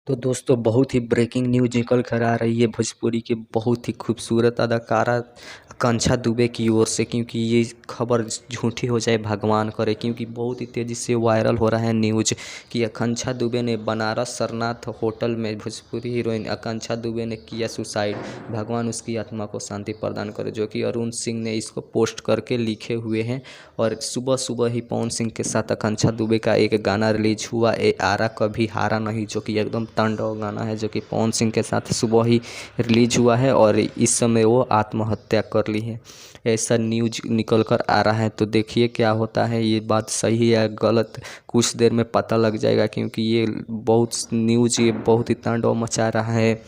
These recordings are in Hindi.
तो दोस्तों बहुत ही ब्रेकिंग न्यूज निकल कर आ रही है भोजपुरी के बहुत ही खूबसूरत अदाकारा आकांक्षा दुबे की ओर से, क्योंकि ये खबर झूठी हो जाए भगवान करे। क्योंकि बहुत ही तेज़ी से वायरल हो रहा है न्यूज कि आकांक्षा दुबे ने बनारस सरनाथ होटल में भोजपुरी हीरोइन आकांक्षा दुबे ने किया सुसाइड, भगवान उसकी आत्मा को शांति प्रदान करे, जो कि अरुण सिंह ने इसको पोस्ट करके लिखे हुए हैं। और सुबह सुबह ही पवन सिंह के साथ आकांक्षा दुबे का एक गाना रिलीज हुआ, ए आरा कभी हारा नहीं, जो कि एकदम तांडव गाना है, जो कि पवन सिंह के साथ सुबह ही रिलीज हुआ है और इस समय वो आत्महत्या कर ली है, ऐसा न्यूज निकल कर आ रहा है। तो देखिए क्या होता है, ये बात सही है या गलत कुछ देर में पता लग जाएगा, क्योंकि ये बहुत न्यूज ये बहुत ही तांडव मचा रहा है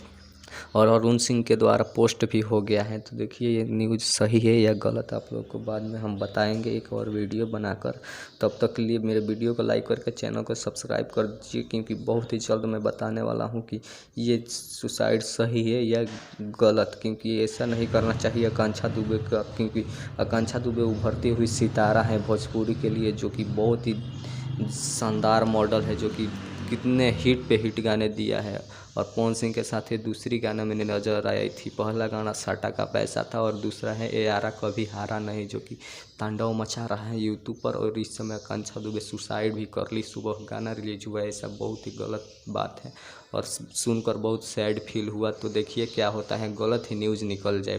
और अरुण सिंह के द्वारा पोस्ट भी हो गया है। तो देखिए ये न्यूज़ सही है या गलत आप लोग को बाद में हम बताएंगे एक और वीडियो बनाकर। तब तक के लिए मेरे वीडियो को लाइक करके चैनल को सब्सक्राइब कर दीजिए, क्योंकि बहुत ही जल्द मैं बताने वाला हूँ कि ये सुसाइड सही है या गलत। क्योंकि ऐसा नहीं करना चाहिए आकांक्षा दुबे का, क्योंकि आकांक्षा दुबे उभरती हुई सितारा है भोजपुरी के लिए, जो कि बहुत ही शानदार मॉडल है, जो कि कितने हिट पे हिट गाने दिया है। और पवन सिंह के साथ ये दूसरी गाना मैंने नज़र आई थी, पहला गाना साटा का पैसा था और दूसरा है ए आरा कभी हारा नहीं, जो कि तांडव मचा रहा है यूट्यूब पर। और इस समय आकांक्षा दुबे सुसाइड भी कर ली, सुबह गाना रिलीज हुआ है, ऐसा बहुत ही गलत बात है और सुनकर बहुत सैड फील हुआ। तो देखिए क्या होता है, गलत ही न्यूज़ निकल जाए।